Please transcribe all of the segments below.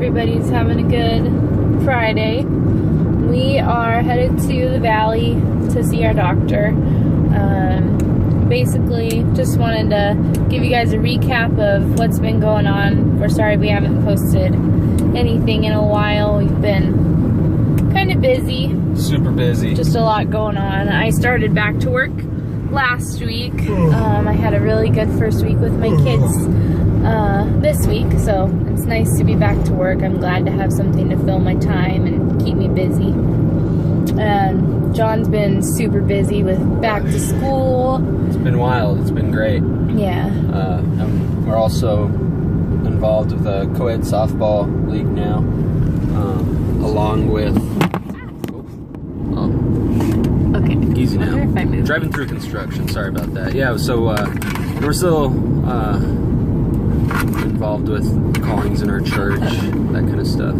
everybody's having a good Friday. We are headed to the valley to see our doctor. Basically, just wanted to give you guys a recap of what's been going on. We're sorry we haven't posted anything in a while. We've been kind of busy. Super busy. Just a lot going on. I started back to work last week. I had a really good first week with my kids this week, so it's nice to be back to work. I'm glad to have something to fill my time and keep me busy. And John's been super busy with back to school. It's been wild. It's been great. Yeah. We're also involved with a co-ed softball league now, along with... Okay. Easy now. Driving through construction. Sorry about that. Yeah, so we're still involved with callings in our church, that kind of stuff.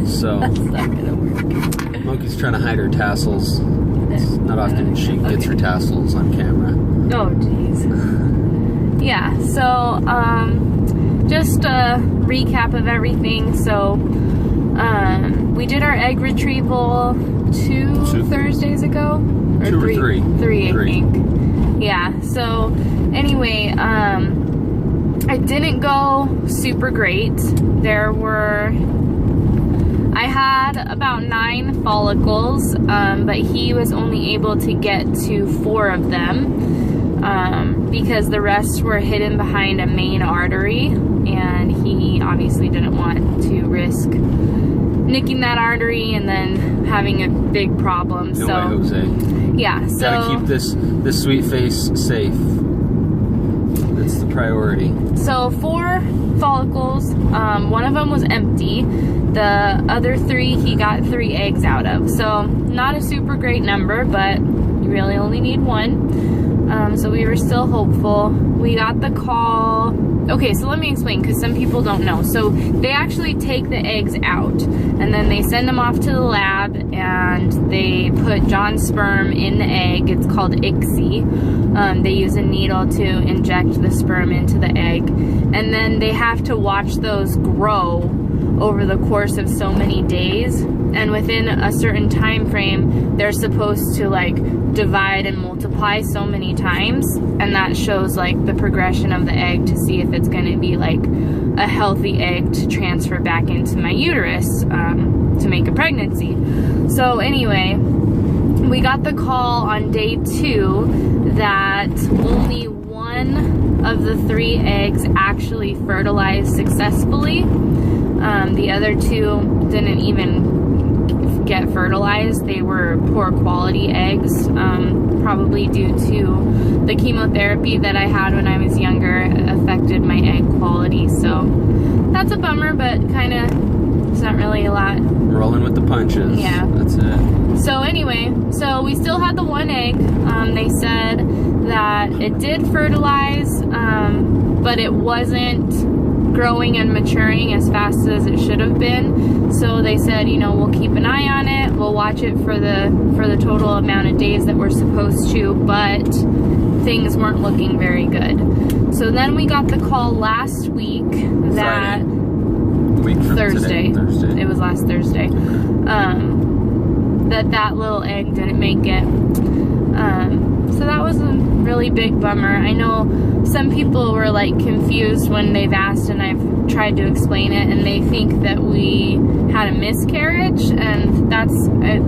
So That's not gonna work. Monkey's trying to hide her tassels. It's not often she gets her tassels on camera. Oh, jeez. Yeah, so just a recap of everything. So we did our egg retrieval two Thursdays ago? Or two three? Or three. Three, I think. Yeah, so anyway, I didn't go super great. I had about 9 follicles, but he was only able to get to 4 of them because the rest were hidden behind a main artery, and he obviously didn't want to risk nicking that artery and then having a big problem. No way, Jose. Yeah, so gotta keep this sweet face safe. That's the priority. So 4 follicles. One of them was empty. The other 3 he got 3 eggs out of. So not a super great number, but you really only need 1. So we were still hopeful. We got the call. Okay, so let me explain, because some people don't know. So they actually take the eggs out, and then they send them off to the lab, and they put John's sperm in the egg. It's called ICSI. They use a needle to inject the sperm into the egg, and then they have to watch those grow over the course of so many days, and within a certain time frame they're supposed to like divide and multiply so many times, and that shows like the progression of the egg to see if it's going to be like a healthy egg to transfer back into my uterus to make a pregnancy. So anyway, we got the call on day 2 that only 1 of the 3 eggs actually fertilized successfully. The other 2 didn't even get fertilized. They were poor quality eggs, probably due to the chemotherapy that I had when I was younger affected my egg quality. So that's a bummer, but kind of, it's not really a lot. Rolling with the punches. Yeah. That's it. So anyway, so we still had the 1 egg. They said that it did fertilize, but it wasn't growing and maturing as fast as it should have been. So they said, you know, we'll keep an eye on it. We'll watch it for the total amount of days that we're supposed to, but things weren't looking very good. So then we got the call last week that Thursday. It was last Thursday. That little egg didn't make it. So that was a really big bummer. I know some people were like confused when they've asked, and I've tried to explain it, and they think that we had a miscarriage, and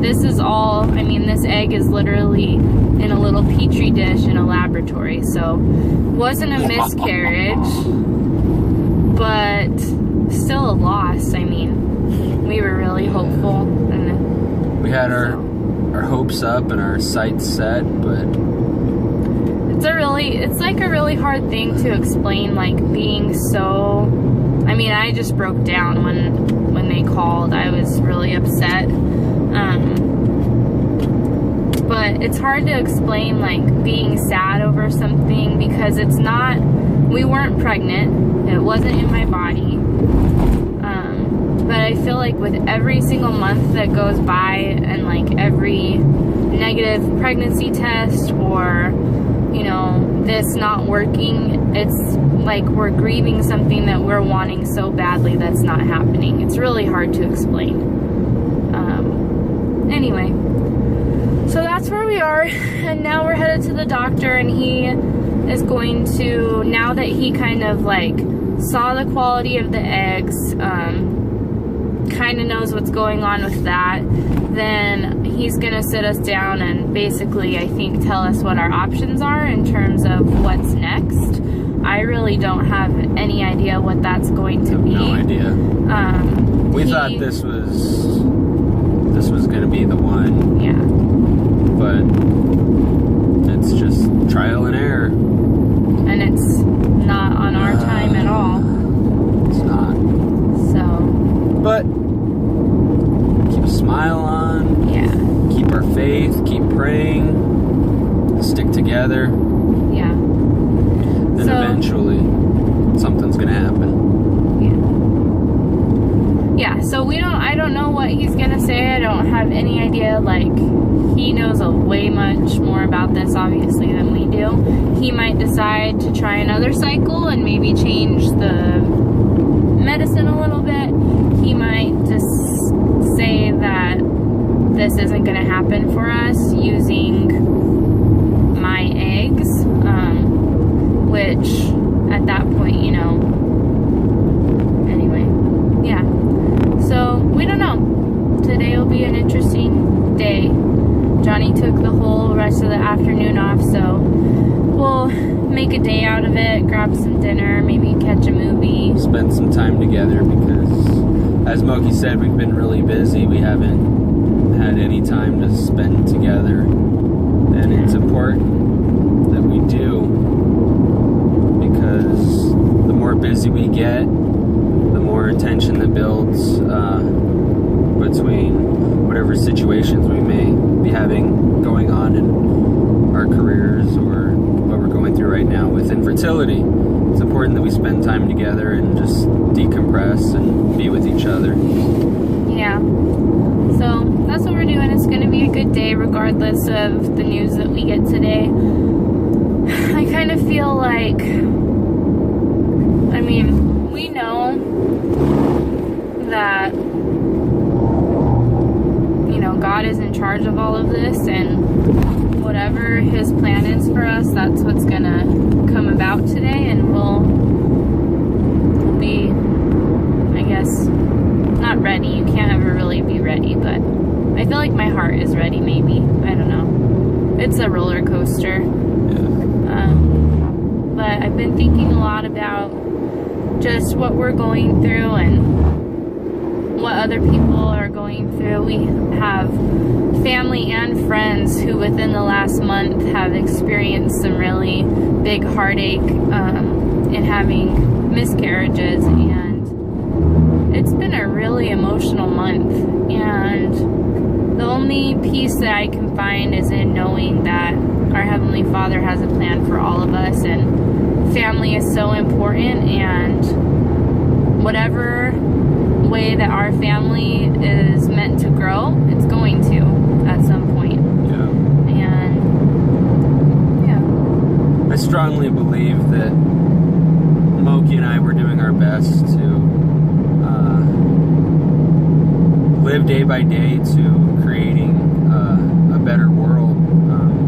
this is all, I mean, this egg is literally in a little petri dish in a laboratory, so wasn't a miscarriage, but still a loss. I mean, we were really hopeful, and we had our hopes up and our sights set, but it's like a really hard thing to explain, like being so, I mean, I just broke down when they called. I was really upset. But it's hard to explain, like being sad over something, because it's not, we weren't pregnant, it wasn't in my body. But I feel like with every single month that goes by, and like every negative pregnancy test or you know, this not working, it's like we're grieving something that we're wanting so badly that's not happening. It's really hard to explain. Anyway, so that's where we are, and now we're headed to the doctor, and he is going to, now that he kind of like saw the quality of the eggs, kind of knows what's going on with that, then he's gonna sit us down and basically, I think, tell us what our options are in terms of what's next. I really don't have any idea what that's going to be. No idea. We thought this was gonna be the one. Yeah. But it's just trial and error. And it's not on our time at all. It's not. So. But keep a smile on. Yeah. Keep our faith. Keep praying. Stick together. Yeah. Then eventually something's gonna happen. Yeah, so I don't know what he's gonna say. I don't have any idea. Like, he knows way much more about this, obviously, than we do. He might decide to try another cycle and maybe change the medicine a little bit. He might just say that this isn't gonna happen for us using my eggs, which at that point, you know, anyway, yeah. So, we don't know. Today will be an interesting day. Johnny took the whole rest of the afternoon off, so we'll make a day out of it, grab some dinner, maybe catch a movie. Spend some time together because, as Moki said, we've been really busy. We haven't had any time to spend together. And it's important that we do, because the more busy we get, the more tension that builds between whatever situations we may be having going on in our careers or what we're going through right now with infertility. It's important that we spend time together and just decompress and be with each other. Yeah. So that's what we're doing. It's going to be a good day regardless of the news that we get today. I kind of feel like, I mean, we know that, you know, God is in charge of all of this, and whatever his plan is for us, that's what's going to come about today, and we'll be, I guess, not ready. You can't ever really be ready, but I feel like my heart is ready, maybe. I don't know. It's a roller coaster. Yeah. But I've been thinking a lot about just what we're going through and what other people are going through. We have family and friends who within the last month have experienced some really big heartache in having miscarriages, and it's been a really emotional month, and the only peace that I can find is in knowing that our Heavenly Father has a plan for all of us, and family is so important, and whatever way that our family is meant to grow, it's going to at some point. Yeah. And yeah. I strongly believe that Moki and I were doing our best to live day by day to creating a better world.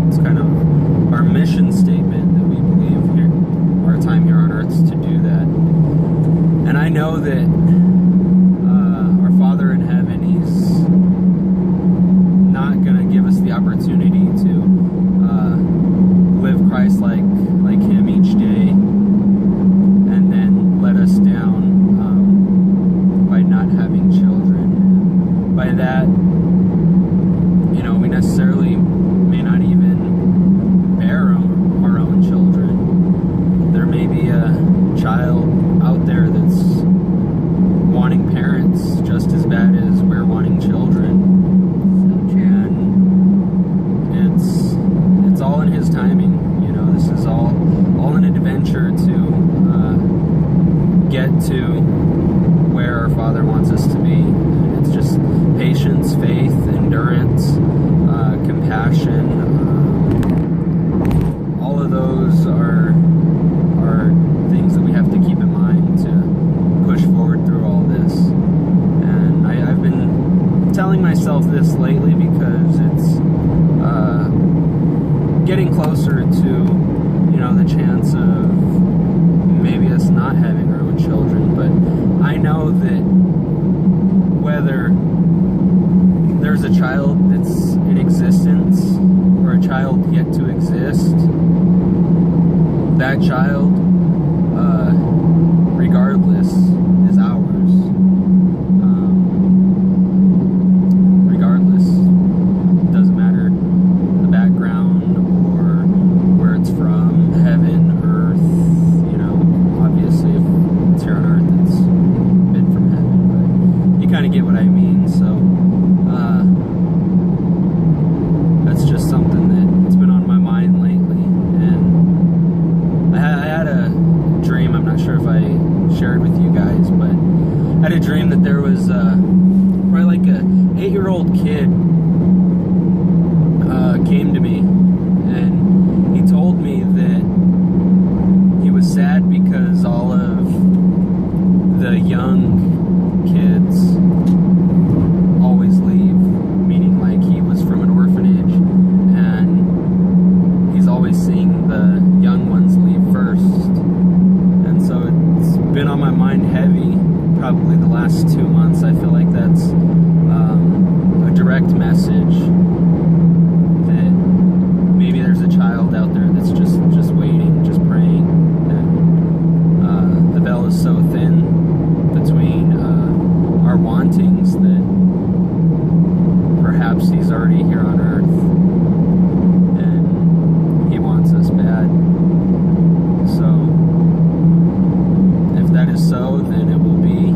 It's kind of our mission statement that we believe here, our time here on earth is to do that. And I know that our Father in heaven, he's not going to give us the opportunity to live Christ like him each day and then let us down by not having children. By that, you know, we necessarily may not even bear our own children. There may be a child out there that's wanting parents just as bad as we're wanting children. And it's all in his timing. You know, this is all an adventure to get to where our Father wants us to be. And it's just patience, faith, endurance, compassion, all of those child that's in existence or a child yet to exist, that child, regardless, is ours. Regardless, doesn't matter the background or where it's from, heaven, earth, you know, obviously if it's here on earth, it's been from heaven, but you kind of get what I mean. So that's just something that's been on my mind lately. And I had a dream, I'm not sure if I shared with you guys, but I had a dream that there was probably like a 8-year-old kid came to me, and he told me that he was sad because all of the young kids always leave, meaning like he was from an orphanage and he's always seeing the young ones leave first. And so it's been on my mind heavy probably the last 2 months. I feel like that's a direct message that maybe there's a child out there that's just waiting, just praying. And the veil is so thin between our wantings that perhaps he's already here on earth and he wants us bad. So if that is so, then it will be.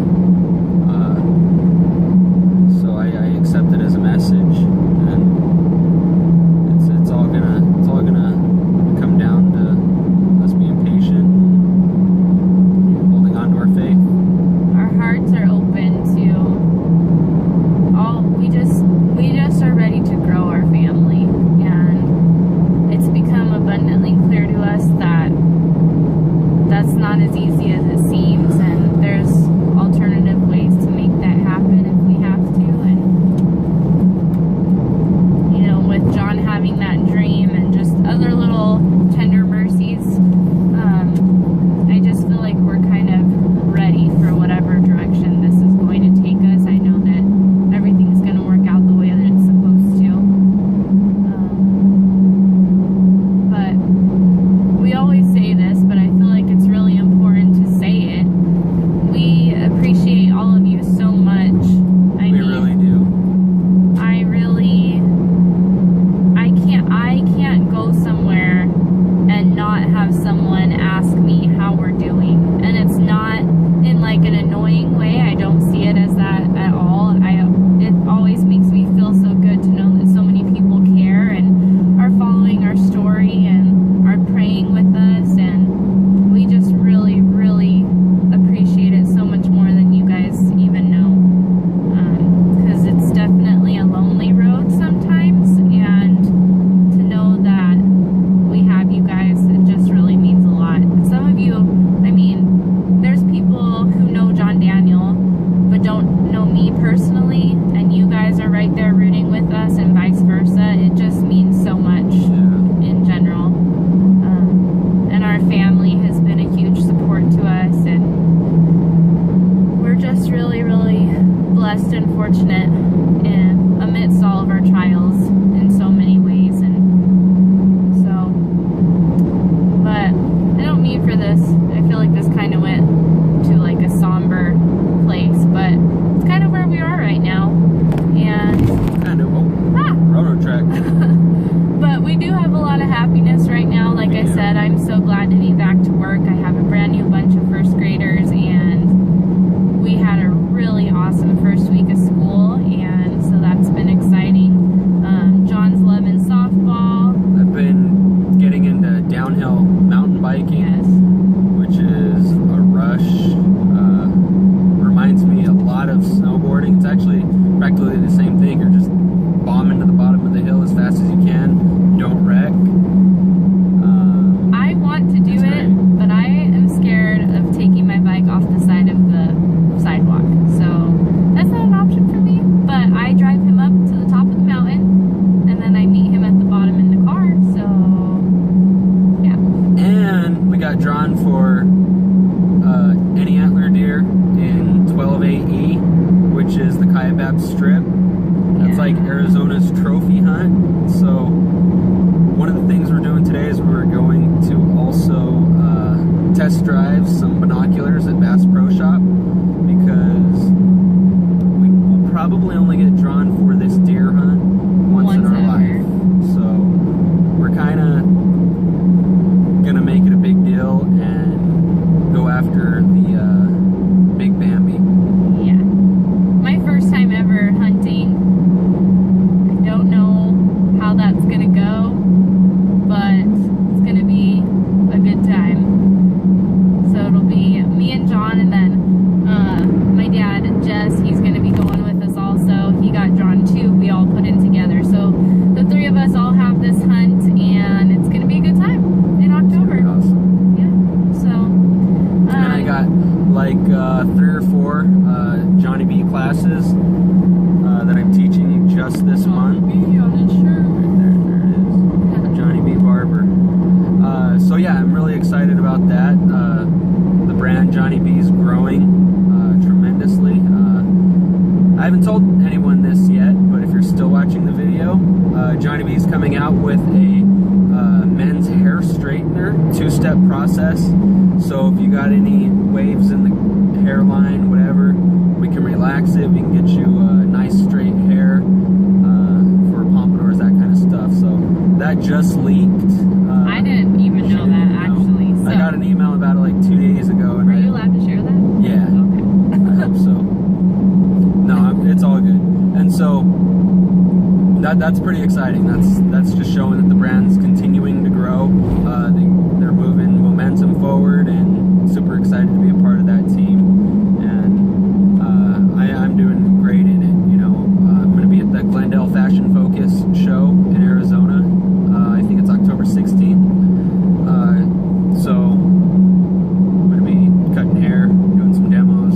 So I accept it as a message, and it's all gonna come down to us being patient, holding on to our faith. Our hearts are open to all. We just are ready to grow our family, and it's become abundantly clear to us that that's not as easy as it seems, and there's alternative ways to make that happen if we have to. And you know, with John having that dream and just other little tender mercies, I just feel like we're kind of ready for whatever direction this is going to take us. I know that everything's going to work out the way that it's supposed to. But we always say this, but I feel like it's really important to say it. We appreciate all of you so much. We really do. I can't go somewhere and not have someone ask me how we're doing. And it's not in like an annoying way. I don't see it as that at all. It always makes me feel so good to know that so many people care and are following our story and are praying with us. And we just really, really appreciate it so much more than you guys even know. Because it's definitely a lonely road sometimes. And to know that we have you guys, it just really means a lot. Some of you, I mean, there's people who know John Daniel but don't know me personally, and you guys are right there rooting with us and vice versa. It just means so much in general. And our family has been a huge support to us, and we're just really, really blessed and fortunate amidst all of our trials in so many ways. And so, but I don't mean for this, I feel like this kind of went to like a somber place, but it's kind of where we are right now. And Kind of. Railroad track. but we do have a lot of happiness right now. Like I said, I'm so glad to be back to work. I have a brand new bunch of first graders, and we had a really awesome first week of school, and so that's been exciting. John's loving softball. I've been getting into downhill mountain biking, which is a rush. Reminds me a lot of snowboarding. It's actually practically the same thing. You're just bombing to the bottom of the hill as fast as you can. Don't wreck. I want to do it, but I am scared of taking my bike off the side of the sidewalk. So that's not an option for me. But I drive him up to the top of the mountain, and then I meet him at the bottom in the car. So yeah. And we got drawn for any antler deer in 12AE, which is the Kaibab strip. That's It's like Arizona's trophy hunt. So one of the things we're doing today is we're going to also test drive some binoculars at Bass Pro Shop, because we will probably only get drawn for this deer hunt once in our life. So we're kind of gonna make it a big deal and go after the big Bambi. Yeah. My first time ever hunting. I don't know how that's gonna go, but it's gonna be a good time. So it'll be me and John, and then my dad, Jess, he's gonna be going with us also. He got drawn too. We all put in together. So the three of us all have this hunt, and it's gonna be a good time in October. Awesome. Yeah. So. And I got like 3 or 4 Johnny B classes that I'm teaching just this month. Right there it is. Johnny B Barber. So yeah, I'm really excited about that. The brand Johnny B is growing tremendously. I haven't told anyone this yet, but if you're still watching the video, Johnny B is coming out with a men's hair straightener, 2-step process. So if you got any waves in the hairline, whatever, we can relax it. We can get you nice straight hair for pompadours, that kind of stuff. So that just leaked. I didn't even know that actually. So. I got an email about it like 2 days ago. And Are you allowed to share that? Yeah. Okay. I hope so. No, it's all good. And so that's pretty exciting. That's just showing that the brand's continuing to grow. They're moving momentum forward, and super excited to be a part of that team. And I'm doing great in it. You know, I'm going to be at the Glendale Fashion Focus show in Arizona. I think it's October 16th. So I'm going to be cutting hair, doing some demos,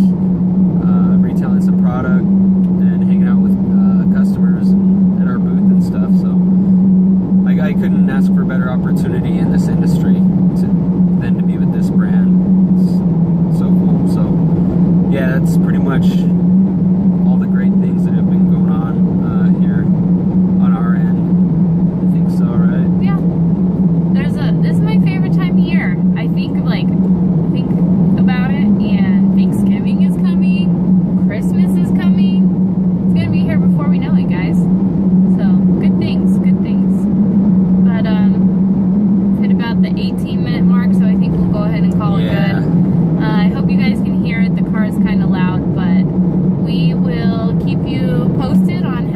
retailing some product, and hanging out with customers at our booth and stuff. So I couldn't ask for a better opportunity in this industry than to be with this brand. It's so cool. So yeah, that's pretty much all the great things that have been going on here on our end. I think so, right? Yeah. This is my favorite time of year. I think about it, and Thanksgiving is coming, Christmas is coming. It's gonna be here before we know it, guys. So good things, good things. But hit about the 18-minute mark, so I think we'll go ahead and call it good. I hope you guys can hear it. The car is kind of loud, but we will keep you posted on